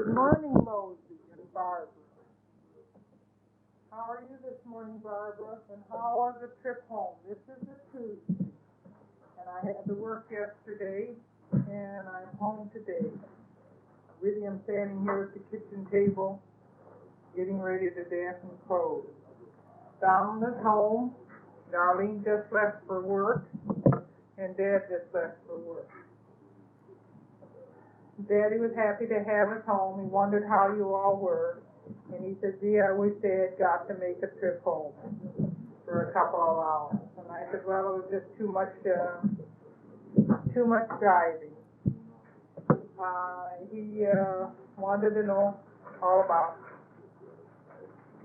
Good morning, Mosey and Barbara. How are you this morning, Barbara? And how was the trip home? This is a Tuesday, and I had to work yesterday, and I'm home today. I really am standing here at the kitchen table, getting ready to dampen clothes. Donald is home. Darlene just left for work, and Dad just left for work. Daddy was happy to have us home. He wondered how you all were. And he said, gee, I wish they had got to make a trip home for a couple of hours. And I said, well, it was just too much driving. He wanted to know all about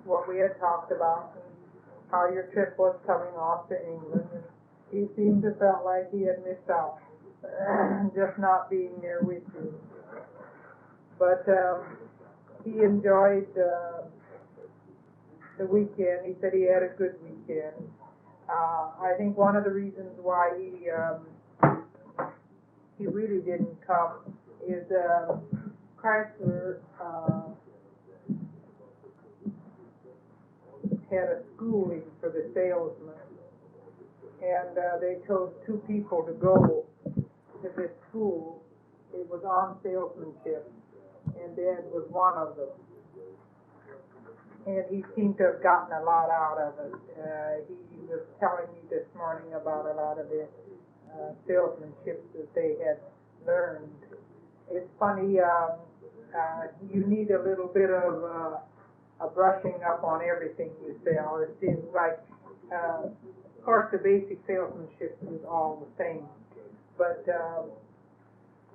what we had talked about and how your trip was coming off to England. And he seemed to felt like he had missed out, just not being there with you. But he enjoyed the weekend. He said he had a good weekend. I think one of the reasons why he really didn't come is Chrysler had a schooling for the salesmen, and they chose 2 people to go to this school. It was on salesmanship, and Dad was one of them. And he seemed to have gotten a lot out of it. He was telling me this morning about a lot of the salesmanship that they had learned. It's funny, you need a little bit of a brushing up on everything you sell. It seems like, of course, the basic salesmanship is all the same, but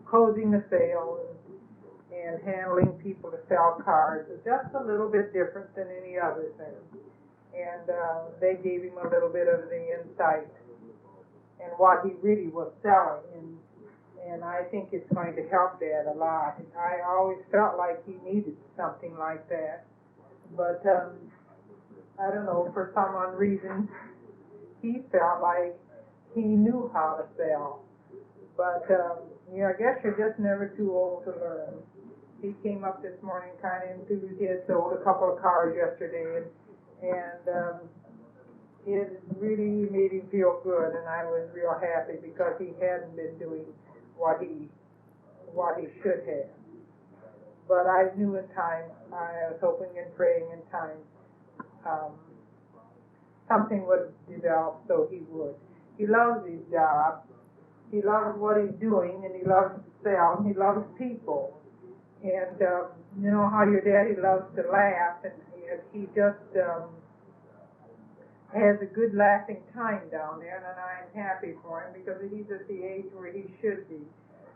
closing the sale and handling people to sell cars is just a little bit different than any other thing. And they gave him a little bit of the insight and what he really was selling, and I think it's going to help Dad a lot. I always felt like he needed something like that, but I don't know, for some unknown reason, he felt like he knew how to sell. But, I guess you're just never too old to learn. He came up this morning kind of enthused. He had sold a couple of cars yesterday, and it really made him feel good, and I was real happy because he hadn't been doing what he should have. But I knew in time, I was hoping and praying in time, something would develop so he would. He loves his job. He loves what he's doing, and he loves to sell, and he loves people. And you know how your daddy loves to laugh, and he just has a good laughing time down there, and I'm happy for him because he's at the age where he should be,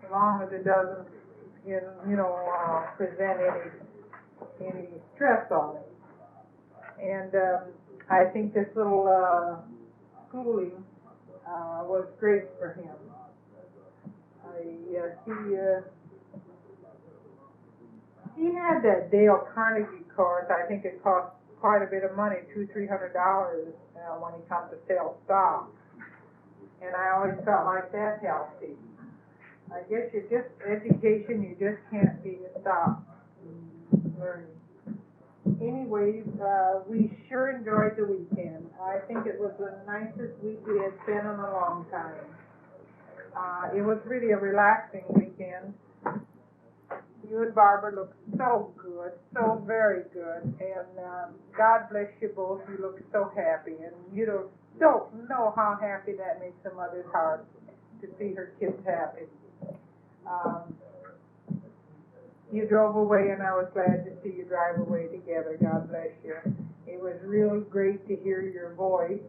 as long as it doesn't, present any stress on him. And I think this little schooling was great for him. He had that Dale Carnegie course. I think it cost quite a bit of money, $200-300 when he comes to sell stock. And I always felt like that helped him. I guess education, you just can't be stopped learning. Anyways, we sure enjoyed the weekend. I think it was the nicest week we had spent in a long time. It was really a relaxing weekend. You and Barbara look so good, so very good, and God bless you both. You look so happy, and you don't know how happy that makes a mother's heart to see her kids happy. You drove away, and I was glad to see you drive away together. God bless you. It was real great to hear your voice.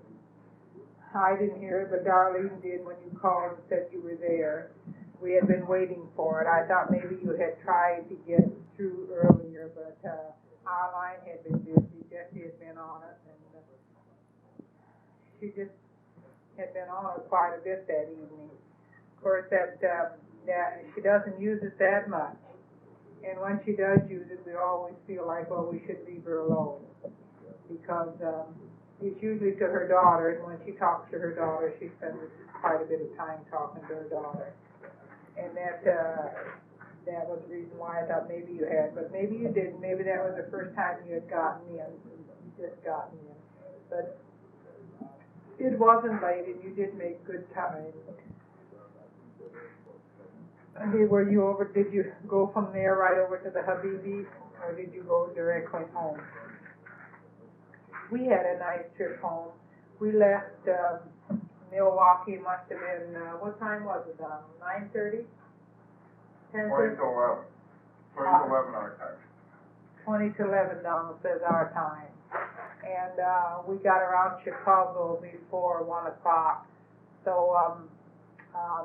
I didn't hear it, but Darlene did when you called and said you were there. We had been waiting for it. I thought maybe you had tried to get through earlier, but our line had been busy. Jessie had been on it, and she just had been on it quite a bit that evening. Of course, that she doesn't use it that much. And when she does use it, we always feel like, well, we should leave her alone. Because it's usually to her daughter, and when she talks to her daughter, she spends quite a bit of time talking to her daughter. And that that was the reason why I thought maybe you had, but maybe you didn't. Maybe that was the first time you had gotten in, just gotten in. But it wasn't late, and you did make good time. Okay, were you over? Did you go from there right over to the Habibi, or did you go directly home? We had a nice trip home. We left Milwaukee. Must have been what time was it? 9:30. 20 to 11. 20 to 11 our time. 20 to 11, Donald says our time. And we got around Chicago before 1 o'clock. So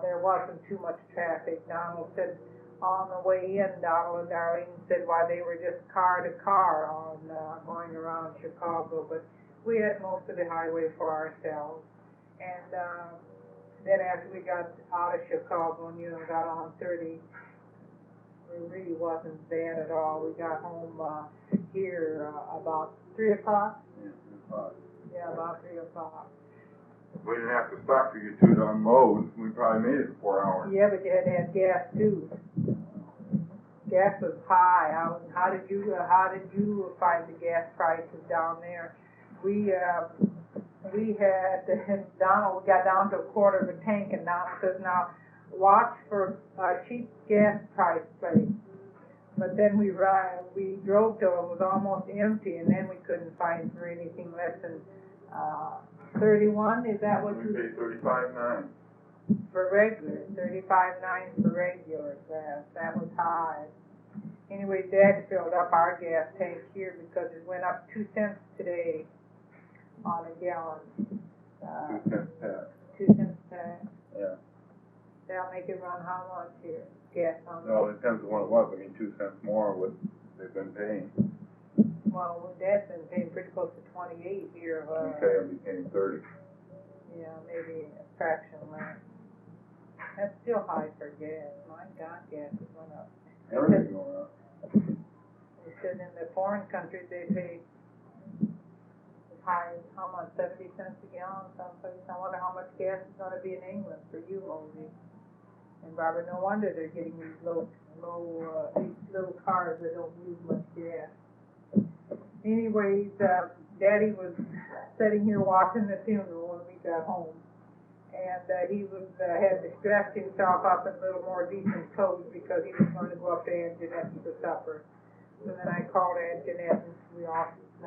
there wasn't too much traffic. Donald said on the way in, Donald and Darlene said why they were just car to car on going around Chicago. But we had most of the highway for ourselves. And then after we got out of Chicago and, got on 30, it really wasn't bad at all. We got home here about 3 o'clock. Yeah, 3 o'clock. Yeah, about 3 o'clock. We didn't have to stop for you two to unload. We probably made it 4 hours. Yeah, but you had to have gas too. Gas was high. How did you find the gas prices down there? We had Donald got down to a quarter of a tank, and Donald says, now watch for cheap gas price place. But then we drove till it was almost empty, and then we couldn't find for anything less than 31. Is that what we paid $35.9 for regular? $35.9 for regular gas. That was high. Anyway, Dad filled up our gas tank here because it went up 2 cents today on a gallon. 2 cents tax. 2 cents tax. Yeah. That'll make it run how much here? Gas on No, it depends on what it was. I mean, 2 cents more what they've been paying. Well, Dad's been paying pretty close to 28 here. Okay, I'll be paying 30. Yeah, maybe a fraction less. That's still high for gas. My God, gas has went up. Everything's going up. They said in the foreign countries they pay as high as how much, 70 cents a gallon someplace. I wonder how much gas is going to be in England for you, Mosey. And Barbara, no wonder they're getting these little cars that don't use much gas. Anyways, Daddy was sitting here watching the funeral when we got home. And he had dressed himself up in a little more decent clothes because he was going to go up to Aunt Jeanette's for supper. So then I called Aunt Jeanette, and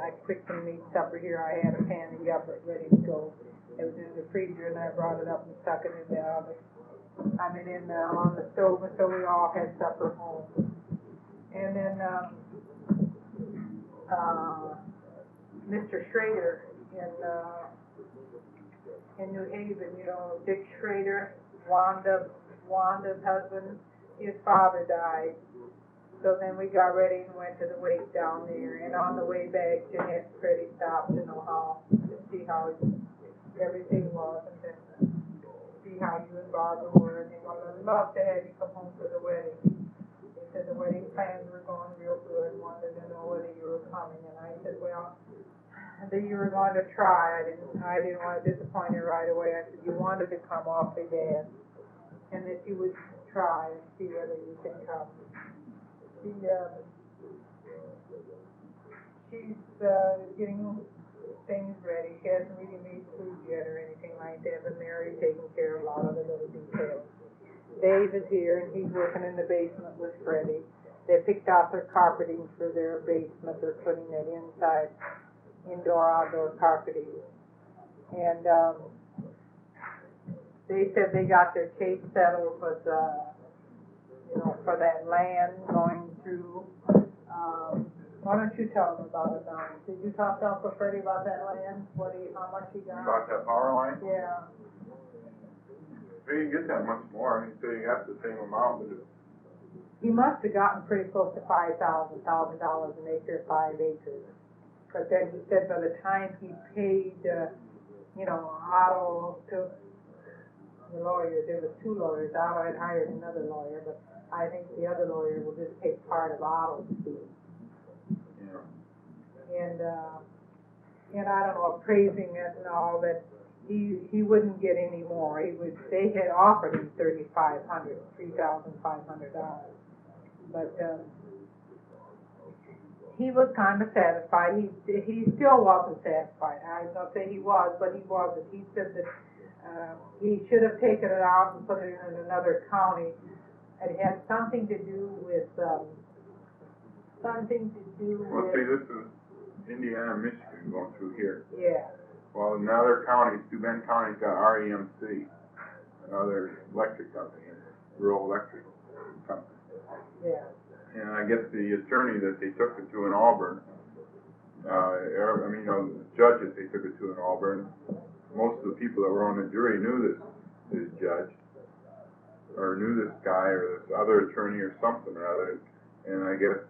I quickly made supper here. I had a pan of yuppie ready to go. It was in the freezer, and I brought it up and stuck it in the oven. On the stove, and so we all had supper home. And then Mr. Schrader in New Haven, Dick Schrader, Wanda's husband, his father died. So then we got ready and went to the wake down there. And on the way back, Jeanette and Freddie stopped to see how everything was, and then see how you and Barbara were. And they would love to have you come home for the wedding. They said the wedding plans were going real good and wanted to know whether you were coming. And I said, well, that you were going to try. I didn't want to disappoint you right away. I said you wanted to come awfully bad, and that you would try and see whether you can come. She's getting things ready. She hasn't really made food yet or anything like that, but Mary's taking care of a lot of the little details. Dave is here, and he's working in the basement with Freddie. They picked out their carpeting for their basement. They're putting it inside. Indoor-outdoor carpeting. And they said they got their case settled with, for that land going through. Why don't you tell them about it, Don? Did you talk to Uncle Freddie about that land? How much he got? About that power line? Yeah. He didn't get that much more. He said he got the same amount, but he must have gotten pretty close to $5,000 an acre, 5 acres. But then he said by the time he paid, Otto to the lawyer, there was 2 lawyers. Otto had hired another lawyer, but I think the other lawyer will just take part of Otto's fee. Yeah. And I don't know, appraising it and all that, he wouldn't get any more. They had offered him $3,500. But, he was kind of satisfied. He still wasn't satisfied. I was going to say he was, but he wasn't. He said that he should have taken it out and put it in another county. It had something to do with, Well, see, this is Indiana, Michigan going through here. Yeah. Well, in other counties, Bend County's got REMC, another electric company, rural electric company. Yeah. And I guess the attorney that they took it to in Auburn, the judges they took it to in Auburn, most of the people that were on the jury knew this judge, or knew this guy, or this other attorney, or something or other, and I guess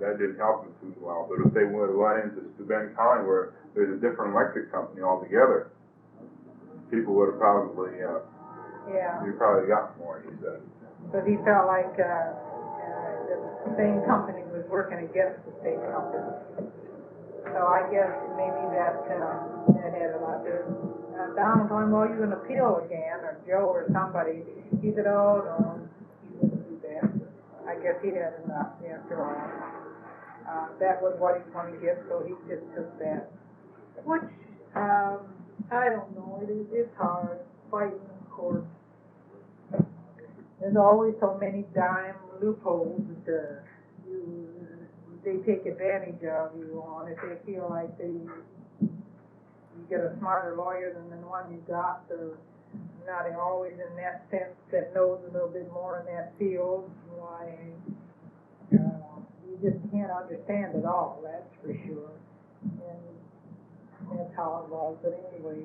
that didn't help them too well. But if they would have went into Bend County, where there's a different electric company altogether, people would have probably, you probably got more, he said. But he felt like the same company was working against the state company. So I guess maybe that had a lot to do. Donald told him, well, you can appeal again, or Joe or somebody. He said, oh, no, he wouldn't do that. I guess he had enough after all. That was what he was going to get, so he just took that. Which, I don't know, it's hard, fighting in court. There's always so many dime loopholes that they take advantage of you on if they feel like you get a smarter lawyer than the one you got. They're not always in that sense that knows a little bit more in that field. Why, you just can't understand it all, that's for sure. And that's how it was. But anyway,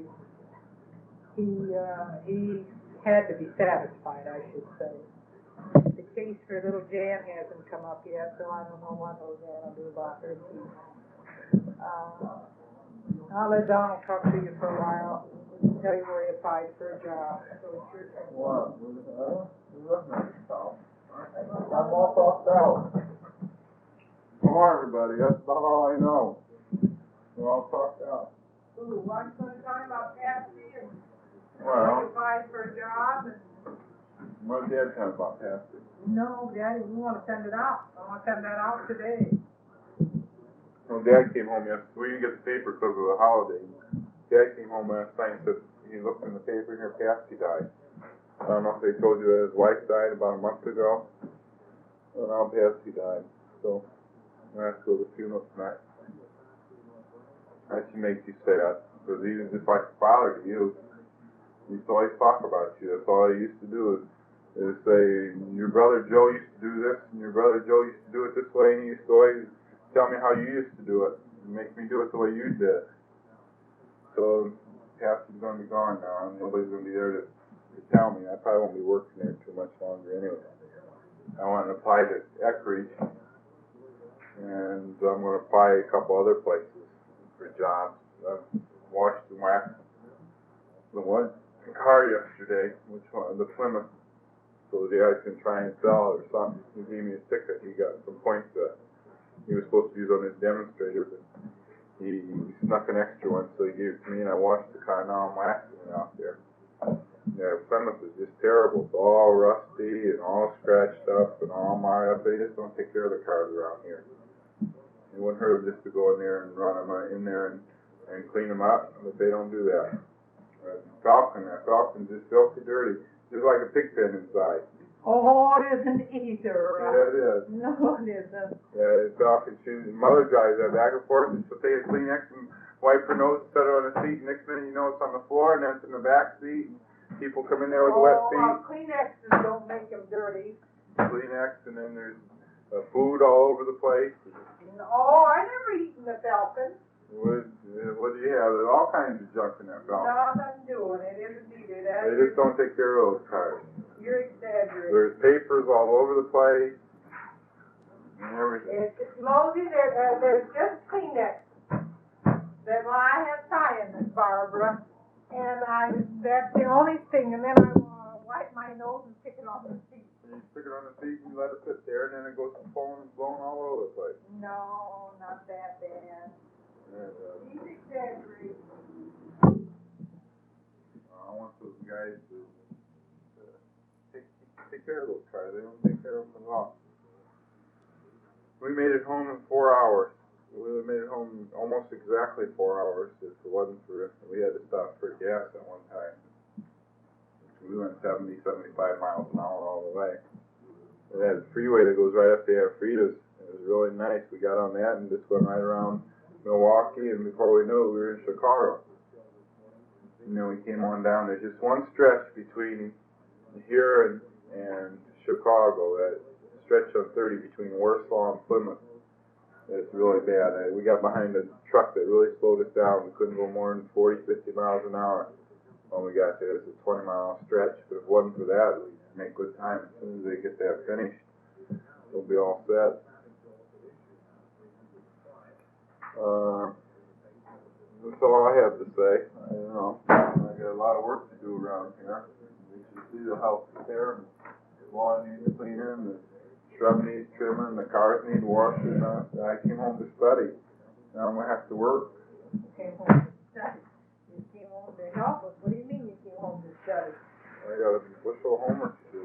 he had to be satisfied, I should say. The case for little Jan hasn't come up yet, so I don't know what little Jan will do about her case. I'll let Donald talk to you for a while, tell you where he applied for a job. So it's your turn. I'm all talked out. Hello, everybody. That's about all I know. We're all talked out. Ooh, I'm going to talk about Patsy and Well, applied for a job. And what did Dad tell you about Patsy? no, Daddy, we want to send it out. I want to send that out today. Well, Dad came home yesterday. We didn't get the paper because of the holiday. Dad came home last night and said he looked in the paper and her Patsy died. I don't know if they told you that his wife died about a month ago. Well, now Patsy died. So I have to go to the funeral tonight. That should make you sad, because even just like a father to you, he used to always talk about you. That's all he used to do is say, your brother Joe used to do this, and your brother Joe used to do it this way, and he used to always tell me how you used to do it, and make me do it the way you did. So Patsy's going to be gone now, and nobody's going to be there to tell me. I probably won't be working there too much longer anyway. I want to apply to Eckridge, and I'm going to apply a couple other places for jobs. I washed and waxed the car yesterday, which one? The Plymouth. So the guy can try and sell it or something. He gave me a ticket. He got some points that he was supposed to use on his demonstrator, but he snuck an extra one, so he gave it to me, and I washed the car. Now I'm waxing it out there. Yeah, Plymouth is just terrible. It's all rusty and all scratched up and all marred up. They just don't take care of the cars around here. It wouldn't hurt them just to go in there and run them in there and clean them up, but they don't do that. That Falcon's just filthy dirty, just like a pig pen inside. Oh, it isn't either. Yeah, it is. No, it isn't. Yeah, Falcon, mother drives that back and forth, and she'll take a Kleenex and wipe her nose, set it on the seat, next minute you know it's on the floor, and then it's in the back seat, and people come in there with wet feet. Kleenexes don't make them dirty. Kleenex, and then there's food all over the place. Oh, I never eaten the Falcon. What do you have? There's all kinds of junk in that Falcon. Nothing doing it. Isn't needed. They just don't take care of those cars. You're exaggerating. There's papers all over the place and everything. It's loaded. There's just Kleenex. Then I have sinus, Barbara, and that's the only thing. And then I wipe my nose and stick it on the seat. You stick it on the seat and you let it sit there, and then it goes blowing all over the place. No, not that bad. He's exaggerating. I want those guys to take take care of those cars. They don't take care of them at all. We made it home in 4 hours. We would have made it home almost exactly 4 hours if it wasn't for, we had to stop for gas at one time. We went 70, 75 miles an hour all the way. It had a freeway that goes right up to Alfreda's. It was really nice. We got on that and just went right around Milwaukee, and before we knew it, we were in Chicago. And then we came on down. There's just one stretch between here and Chicago, that stretch on 30 between Warsaw and Plymouth. It's really bad. We got behind a truck that really slowed us down. We couldn't go more than 40, 50 miles an hour when we got there. It's a 20-mile stretch, but if it wasn't for that, we'd make good time. As soon as they get that finished, we'll be all set. That's all I have to say. I don't know. I got a lot of work to do around here. You should see the house there. The lawn needs cleaning, the shrub needs trimming, the cars need washing. I came home to study. Now I'm going to have to work. You came home to study. You came home to help us. What do you mean you came home to study? I got a bushel of homework to do.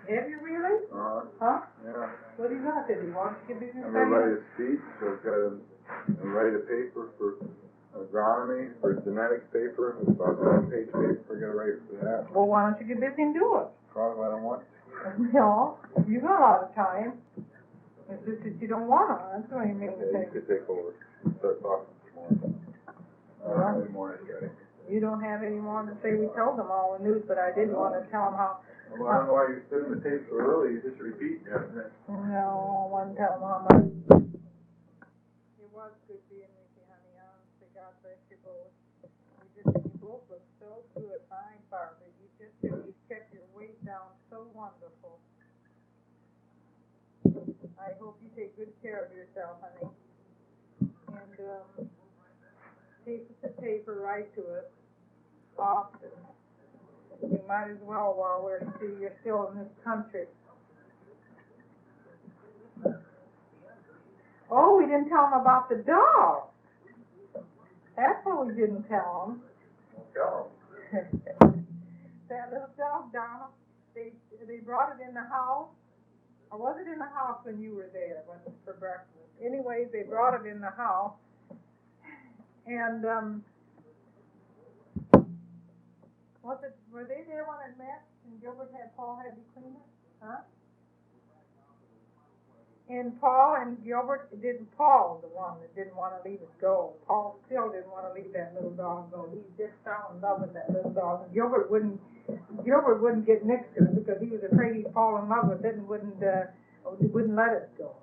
Have you really? Huh? Yeah. What do you got to do? Why don't you get busy I'm going to studying? write a speech. I've got to write a paper for agronomy, for genetics paper. It's about a 7-page paper. We're going to write for that. Well, why don't you get busy and do it? Probably I don't want to. No, you got a lot of time. It's just that you don't want to. That's what you mean. Yeah, you could take over. Start talking some more. Any more is ready. You don't have any more to say. We told them all the news, but I didn't want to tell them how. Well, I don't know why you're sending the tape so early. You just repeat everything. No, I want to tell them how much. It was good being with you, honey. Honestly, God bless you both. You both look so good. Fine, Barbara. You kept your weight down so wonderful. I hope you take good care of yourself, honey. And take the paper right to us often. You might as well while you're still in this country. Oh, we didn't tell them about the dog. That's what we didn't tell them. Tell That little dog, Donald, they brought it in the house. Or was it in the house when you were there for breakfast? Anyways, they brought it in the house. And were they there when it met? And Paul had to clean it? Huh? And Paul and Gilbert, Paul the one that didn't want to leave it go. Paul still didn't want to leave that little dog go. He just fell in love with that little dog. And Gilbert wouldn't get next to it because he was afraid he'd fall in love with it and wouldn't let it go.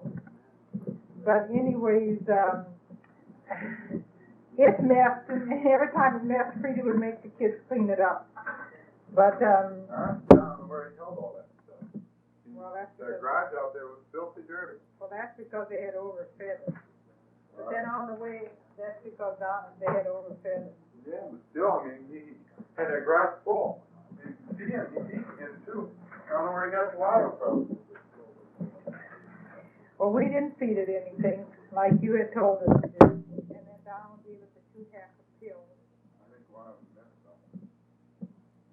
But anyways, it's messed, and every time it's messed, Frida would make the kids clean it up. But I don't know where he held all that stuff. well, that's The because, garage out there was filthy dirty. well, that's because they had overfed it. But then on the way, that's because they had overfed it. Yeah, but still, I mean, he had that garage full. You see him, he's eating it too. I don't know where he got the water from. Well, we didn't feed it anything like you had told us to do. And then Donald gave it the 2 half of pills. I think one of them missed something.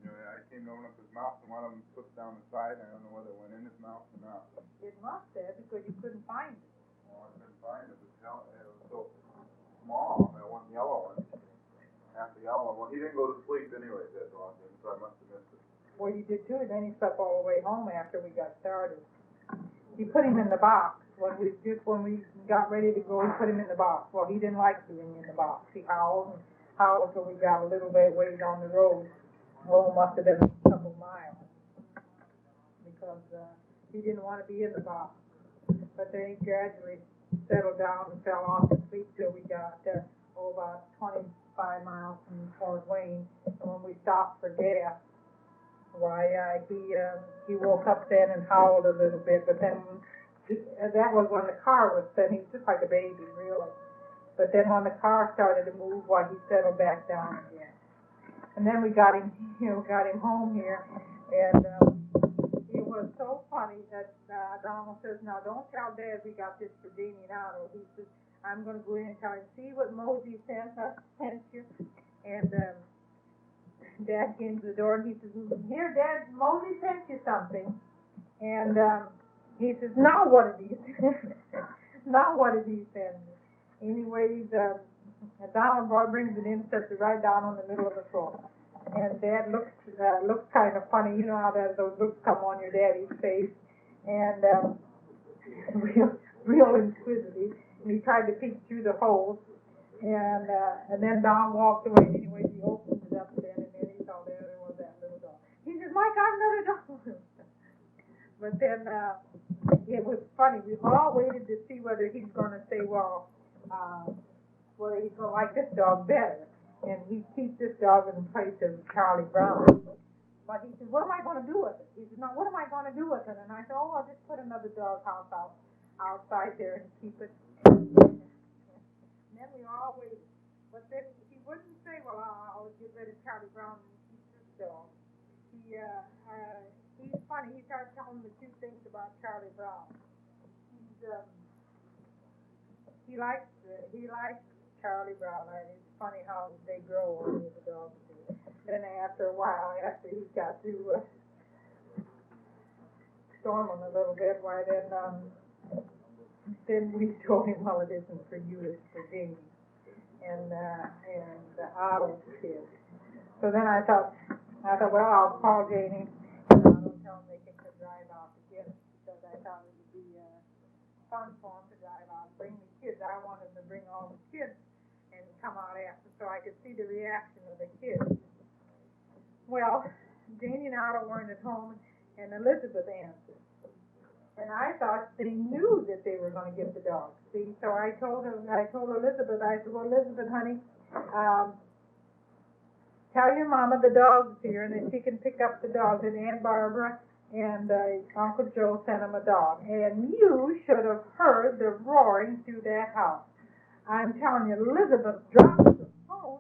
You know, I came to open up his mouth and one of them slipped down the side. I don't know whether it went in his mouth or not. It must have because you couldn't find it. Well, I couldn't find it. It was so small, that one yellow one. Half the yellow one. Well, he didn't go to sleep anyway, that dog didn't, so I must have missed it. Well, you did too, and then he slept all the way home after we got started. He put him in the box. When we got ready to go, he put him in the box. Well, he didn't like being in the box. He howled and howled until we got a little bit ways on the road. Oh, must have been a couple miles. Because he didn't want to be in the box. But then he gradually settled down and fell off to sleep till we got about 25 miles from Fort Wayne. And when we stopped for gas, why, he woke up then and howled a little bit, but then that was when the car was set. He was just like a baby, really. But then when the car started to move, why, he settled back down again. And then we got him home here, and it was so funny that Donald says, "Now don't tell Dad we got this for Jamie Otto." He says, "I'm going to go in and tell him, see what Mosey sent you," and Dad came to the door and he says, "Here, Dad, Mosey sent you something." And he says, "Now what did he send? Now what did he send me?" Anyways, Donald boy brings it in, sets it right down on the middle of the floor. And Dad looks kind of funny. You know how those looks come on your daddy's face. And real inquisitive. And he tried to peek through the holes. And then Don walked away. Anyway, he opened it up then, and then he saw there was that little dog. He says, "My God, another dog!" But then it was funny. We all waited to see whether he's going to say, well, whether he's going to like this dog better. And he'd keep this dog in place of Charlie Brown. But he said, "What am I going to do with it?" He said, "No, what am I going to do with it?" And I said, "Oh, I'll just put another dog house outside there and keep it." And then we all waited. But then he wouldn't say, "Well, I'll get rid of Charlie Brown and keep this dog." He's funny. He started telling me two things about Charlie Brown. He likes Charlie Brown. It's funny how they grow on the dogs do. Then after a while, after he got to storm him a little bit, why then we told him, "Well, it isn't for you, it's for Jamie and Otto's kid." So then I thought, well, I'll call Jamie and I'll tell them they can drive out again, because I thought it would be fun for them to drive out and bring the kids. I wanted them to bring all the kids and come out after so I could see the reaction of the kids. Well, Janie and Otto weren't at home, and Elizabeth answered. And I thought they knew that they were going to get the dog. See, so I told Elizabeth, I said, "Well, Elizabeth, honey, tell your mama the dog's here, and that she can pick up the dog. And Aunt Barbara and Uncle Joe sent him a dog. And you should have heard the roaring through that house. I'm telling you, Elizabeth drops the phone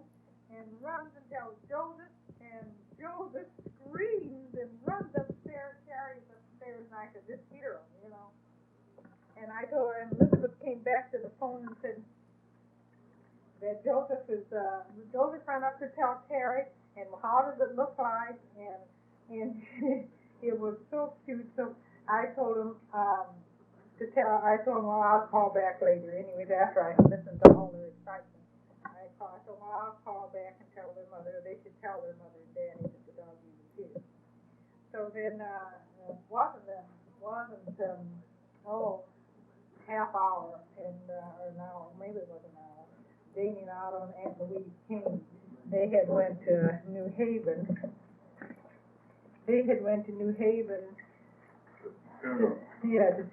and runs and tells Joseph, and Joseph screams and runs upstairs, carries upstairs, and I could just hear him, you know. And I told her, and Elizabeth came back to the phone and said that Joseph ran up to tell Terry, and how does it look like, and it was so cute. So I told him, well, I'll call back later. Anyways, after I listened to all their excitement, I said, well, I'll call back and tell their mother. They should tell their mother and daddy that the dog was here. So then, half hour or an hour, maybe it was an hour. Janie and Otto and Aunt Louise came. They had went to New Haven. Yeah, to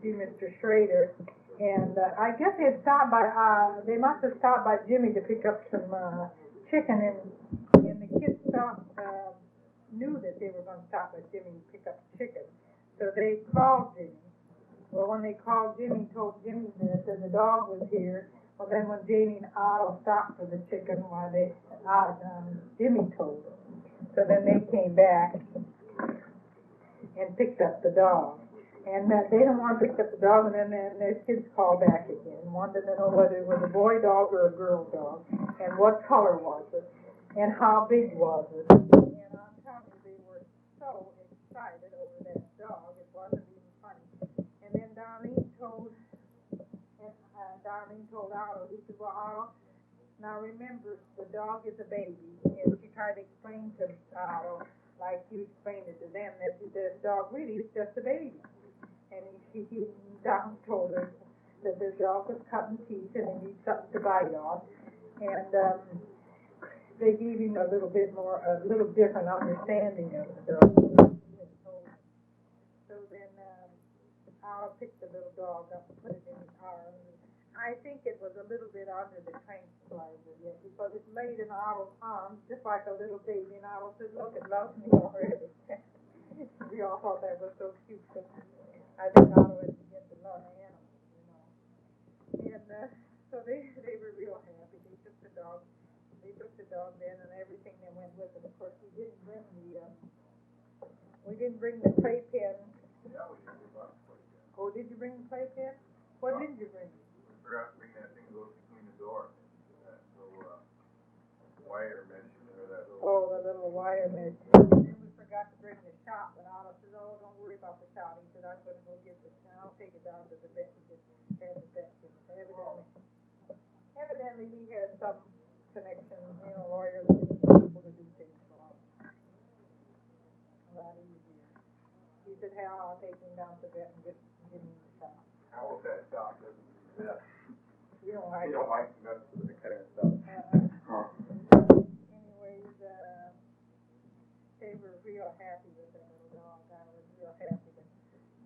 see Mr. Schrader, and I guess they had stopped by. They must have stopped by Jimmy to pick up some chicken, and the kids knew that they were going to stop by Jimmy to pick up chicken, so they called Jimmy. Well, when they called Jimmy, told Jimmy that the dog was here. Well, then when Janie and Otto stopped for the chicken, Jimmy told them. So then they came back and picked up the dog. And they didn't want to pick up the dog, and then their kids called back again, wanted to know whether it was a boy dog or a girl dog, and what color was it, and how big was it. And I'm telling you, they were so excited over that dog, it wasn't even funny. And then Darlene told Otto, he said, "Well, Otto, now remember, the dog is a baby." And she tried to explain to Otto, like you explained it to them, that the dog really is just a baby. And Don told her that the dog was cutting teeth and he needs something to bite on. And they gave him a little different understanding of the dog. So then Otto picked the little dog up and put it in his arms. I think it was a little bit under the tranquilizer yet, because it laid in Otto's arms just like a little baby, and Otto said, "Look, it loves me already." We all thought that was so cute. So I think Otto had begun to love animals, you know. And so they were real happy. They took the dog then, and everything that went with it. Of course, we didn't bring the playpen. Yeah, we did bring the playpen. Oh, did you bring the playpen? What did you bring? I forgot to bring that thing that goes between the door. That little wire mesh, or that little Oh, the little wire mesh. And we forgot to bring the shot, but Otto says, oh, don't worry about the shot. He said, I'm going to go get this, and I'll take it down to the vet and just have the vet give it. Evidently, he has some connection, lawyers and people to do things for him. A lot easier. He said, Hal, I'll take him down to the vet and give him the shot. How was that shot? Yeah. You don't like You don't it. like that kind of stuff. Anyways, they were real happy with that little dog. I was real happy to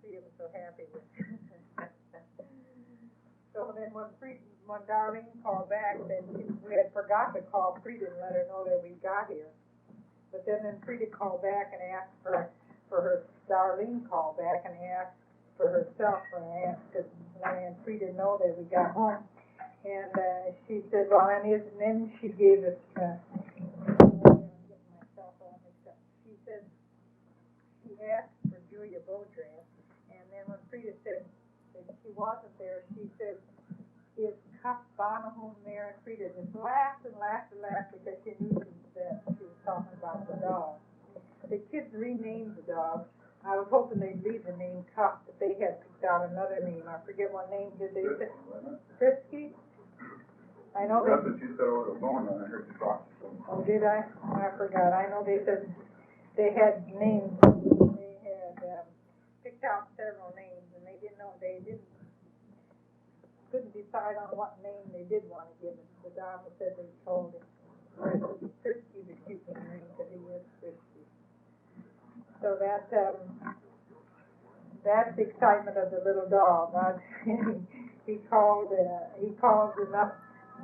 see him so happy with So then when Darlene called back, then we had forgot to call Frida and let her know that we got here. But then Frida called back and asked for her, Darlene called back and asked for herself, and I asked because I and Frida know that we got home. And she said, well, and then she gave us, she said, she asked for Julia Bojrab, and then when Frida said that she wasn't there, she said, is Cuff Bonahome there? And Frida just laughed and laughed and laughed because she knew that she was talking about the dog. The kids renamed the dog. I was hoping they'd leave the name Cuff, but they had picked out another name. I forget what name did they say. Frisky? I know That's what you said over the phone, and I heard you talk. Oh, did I? I forgot. I know they said they had names. They had picked out several names, and they couldn't decide on what name they did want to give it. The dog said they told him Frisky the cutest name because he was Frisky. So that's the excitement of the little dog. He called enough.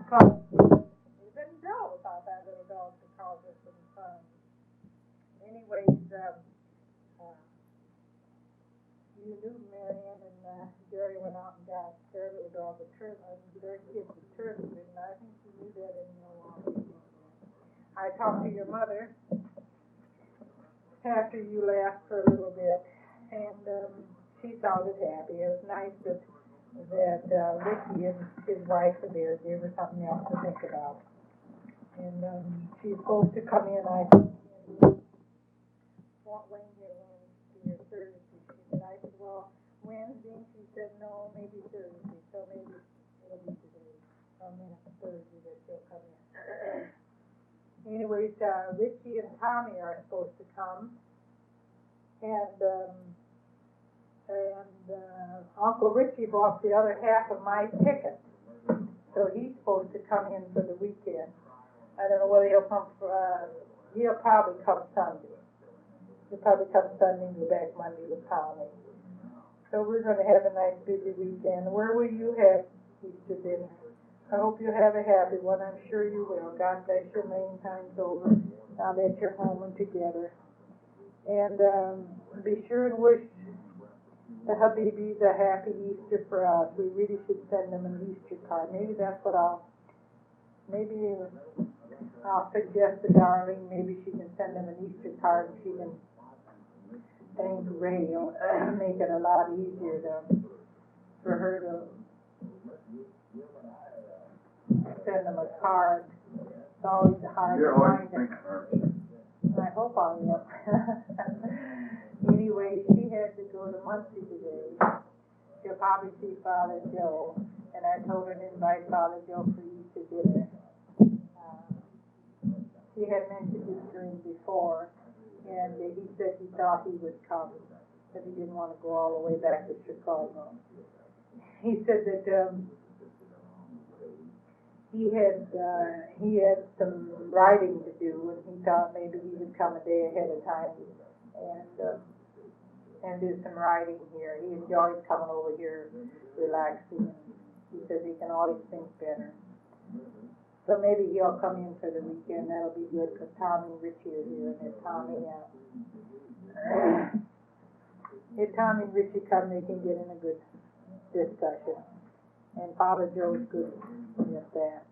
Even Joe thought that little dog could cause us some fun. Anyways, you knew Marianne and Jerry went out and got their little dog a turtle, their kids a turtle, and I think you knew that in your walk. I talked to your mother after you left for a little bit, and she sounded happy. It was nice that Ricky and his wife were there, gave her something else to think about. And she's supposed to come in, I want Wednesday or Thursday. She said, I said, well, Wednesday. She said, no, maybe Thursday. So maybe it'll be today. I mean, it's Thursday that she'll come in. Anyways, Richie and Tommy are supposed to come. And Uncle Richie bought the other half of my ticket. So he's supposed to come in for the weekend. I don't know whether he'll come he'll probably come Sunday. He'll probably come Sunday and be back Monday with Tommy. So we're going to have a nice busy weekend. Where will you have Easter dinner? I hope you have a happy one. I'm sure you will. God bless you many times over now that you're home and together. And be sure and wish the Habibis a happy Easter for us. We really should send them an Easter card. Maybe that's what I'll suggest to Darlene. Maybe she can send them an Easter card and she can thank Ray. Make it a lot easier for her to send them a card. It's always hard to find it. I hope I am. Anyway, she had to go to Muncie today. She'll probably see Father Joe, and I told her to invite Father Joe for Easter dinner. She had mentioned this to him before, and he said he thought he would come, but he didn't want to go all the way back to Chicago. He said that he had some writing to do, and he thought maybe he would come a day ahead of time and do some writing here. He enjoys coming over here, relaxing. He says he can always think better. So maybe he'll come in for the weekend. That'll be good because Tommy and Richie are here, and if Tommy and Richie come, they can get in a good discussion. And Father Joe's good at that.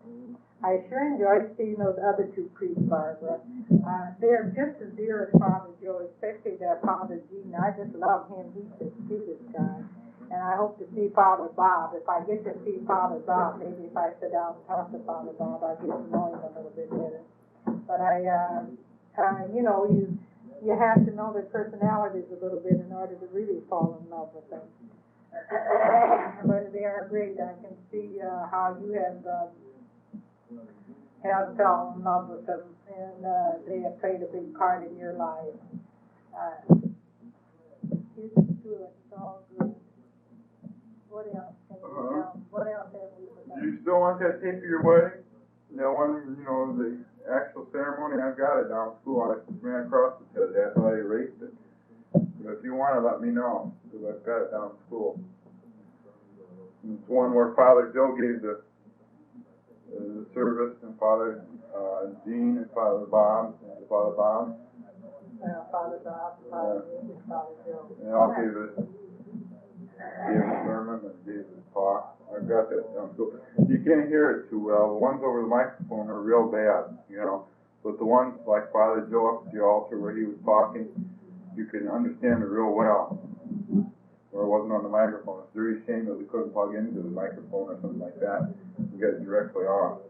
I sure enjoyed seeing those other two priests, Barbara. They're just as dear as Father Joe, especially that Father Gene. I just love him. He's the cutest guy. And I hope to see Father Bob. If I get to see Father Bob, maybe if I sit down and talk to Father Bob, I'll get to know him a little bit better. But you know, you have to know their personalities a little bit in order to really fall in love with them. But they are great. I can see how you have fell in love with them, and they have played a big part in your life. It's good. It's all good. What else can we tell? What else have we forgotten? Do you still want that tape of your wedding? That one, you know, the actual ceremony? I've got it down at school. I ran across it today. I thought I erased it. But if you want to, let me know, because I've got it down at school. And it's one where Father Joe gave the service, and Father Gene and Father Bob. Father Bob, Father Joe. And I'll give it. Gave a sermon and gave a talk. I've got that down. So you can't hear it too well. The ones over the microphone are real bad, you know. But the ones like Father Joe up at the altar where he was talking, you can understand it real well. Or it wasn't on the microphone. It's very shame that we couldn't plug into the microphone or something like that and get it directly off.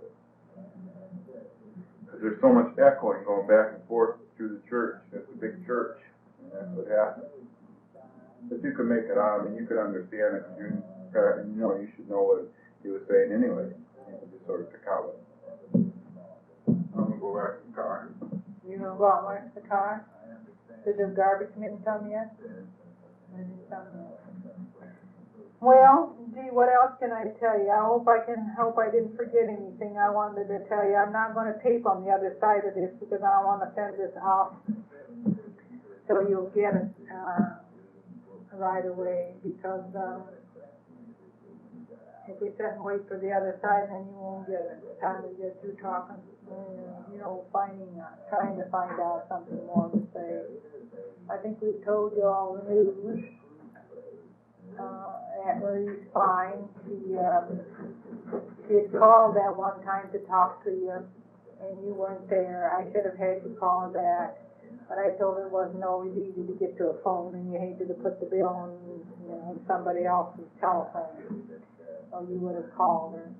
Because there's so much echoing going back and forth through the church. It's a big church, and that's what happens. But you could make it out. I mean, you could understand it. You know, you should know what he was saying anyway. You can just sort of pick out it. I'm gonna go back to the car. You gonna go out and work the car? Did the garbage men come yet? They didn't come yet. Well, gee, what else can I tell you? I hope I didn't forget anything I wanted to tell you. I'm not going to tape on the other side of this because I don't want to send this off so you'll get it right away, because if we sit and wait for the other side, then you won't get it. It's time to get through talking, you know, trying to find out something more to say. I think we've told you all the news. Aunt Marie's fine. She had called that one time to talk to you, and you weren't there. I should have had you call back, but I told her it wasn't always easy to get to a phone, and you hated to put the bill on, you know, somebody else's telephone, so you would have called her.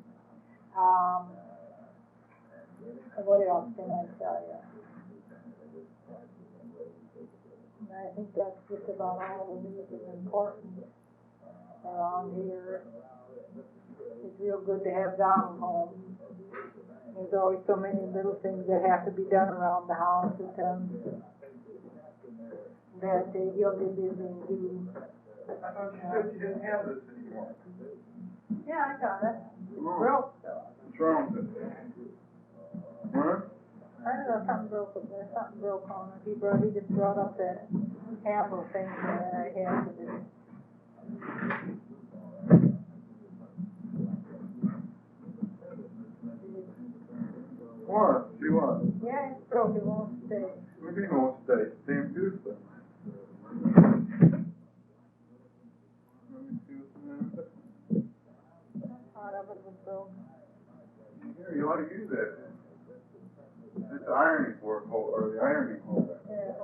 What else can I tell you? I think that's just about all the news that's important around here. It's real good to have Donald home. There's always so many little things that have to be done around the house that he'll be busy and do. I thought you said you didn't have this anymore. Yeah, I got it. Broke. What's wrong with it? Huh? I don't know, something broke up there. Something broke on it. He just brought up that handle thing that I had to do. What? See what? Yeah, it's broke. It won't stay. What do you won't stay? Same juice then. Let me see what's in there. Part of it was broken. Here, you ought to use that. It's the ironing board hole, or the ironing holder. Yeah.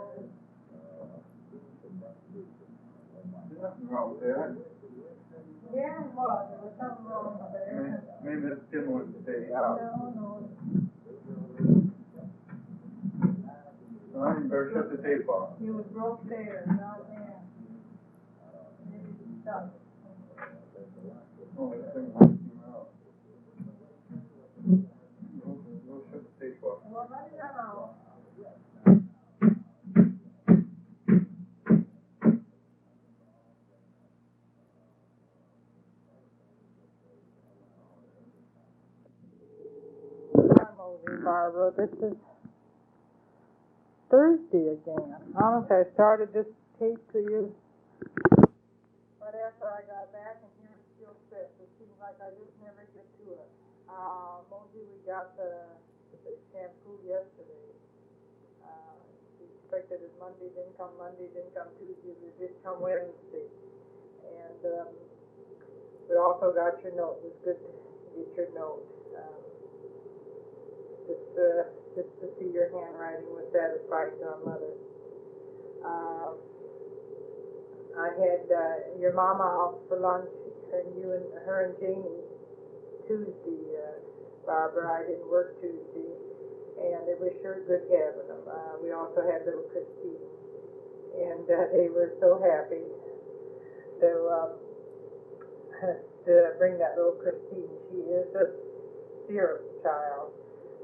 There's nothing wrong with that. Yeah, it was. There was something wrong with it. Maybe this didn't want to stay out. No. Well, you better shut the tape off. You was broke there, not there. Maybe it's stuck. Oh, this thing came out. We'll shut the tape off. Well, let it out. Barbara, this is Thursday again. Honestly, I started this tape to you, but after I got back and here it still sits. It seems like I just never get to it. Mostly we got the shampoo yesterday. We expected it Monday, didn't come Tuesday, it did come Wednesday. And we also got your note. It was good to get your note. Just to see your handwriting was satisfying to our mother. I had your mama out for lunch, and her and Jamie Tuesday, Barbara. I didn't work Tuesday, and it was sure good having them. We also had little Christine, and they were so happy to, to bring that little Christine. She is a spirit child,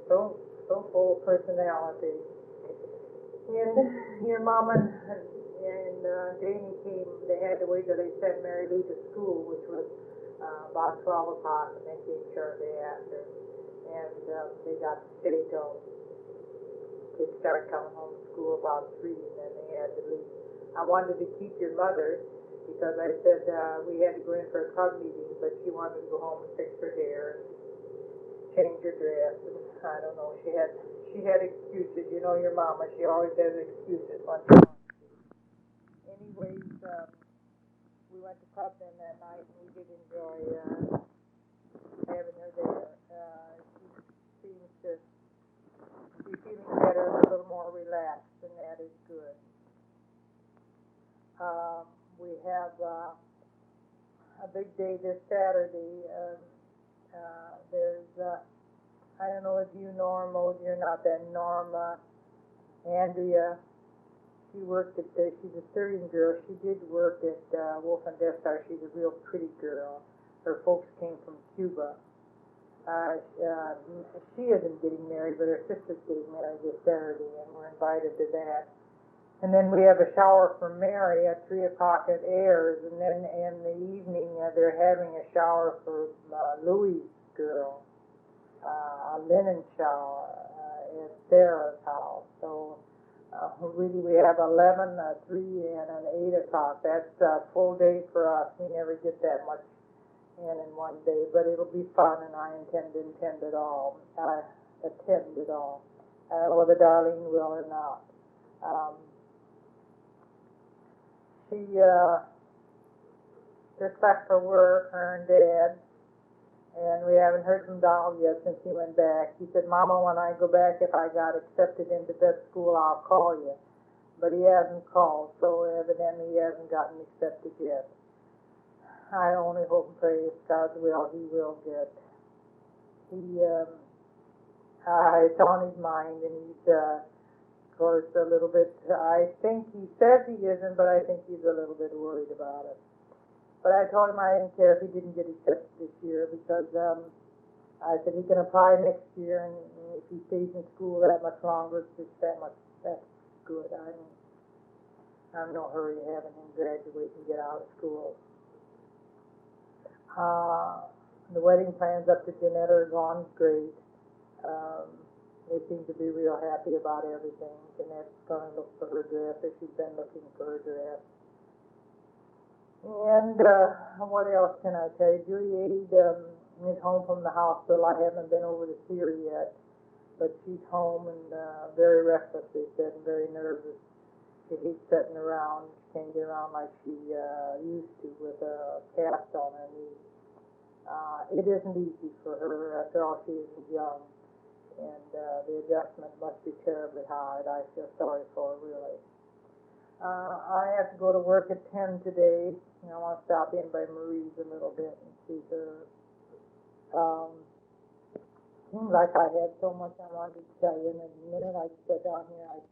so full of personality. And your mom and Janie came. They had to wait till they sent Mary Lou to school, which was about 12 o'clock, and they came shortly after. And they got to stay till kids started coming home from school about 3, and then they had to leave. I wanted to keep your mother because I said we had to go in for a club meeting, but she wanted to go home and fix her hair and change her dress, and I don't know, she had excuses. You know your mama, she always has excuses when she wants to. Anyways, we went to club then that night, and we did enjoy having her there. She seems to be feeling better, a little more relaxed, and that is good. We have a big day this Saturday. There's I don't know if you know her, Mose, you're not that Norma. Andrea, she worked at, she's a Syrian girl. She did work at Wolf and Death Star. She's a real pretty girl. Her folks came from Cuba. She isn't getting married, but her sister's getting married this Saturday, and we're invited to that. And then we have a shower for Mary at 3 o'clock at Ayers, and then in the evening they're having a shower for Louie's girl. A linen shower at Sarah's house. So really we have 11, 3, and an 8 o'clock. That's a full day for us. We never get that much in one day, but it'll be fun, and I intend to attend it all. Whether Darlene will or not. She just left for work, her and Dad. And we haven't heard from Donald yet since he went back. He said, Mama, when I go back, if I got accepted into vet school, I'll call you. But he hasn't called, so evidently he hasn't gotten accepted yet. I only hope and pray it's God's will he will get. It's on his mind, and he's, of course, a little bit, I think he says he isn't, but I think he's a little bit worried about it. But I told him I didn't care if he didn't get accepted this year, because I said he can apply next year, and if he stays in school that much longer, it's just that's good. I'm no hurry having him graduate and get out of school. The wedding plans up to Jeanette are gone great. They seem to be real happy about everything. Jeanette's going to look for her dress, or she's been looking for her dress. And what else can I tell you? Julie Aid is home from the hospital. I haven't been over to see her yet, but she's home and very restless, they said, and very nervous. She hates sitting around. She can't get around like she used to with a cast on her knee. It isn't easy for her. After all, she isn't young, and the adjustment must be terribly hard. I feel sorry for her, really. I have to go to work at 10 today. I want to stop in by Marie's a little bit and see her. Seems like I had so much I wanted to tell you, and the minute I sit down here, I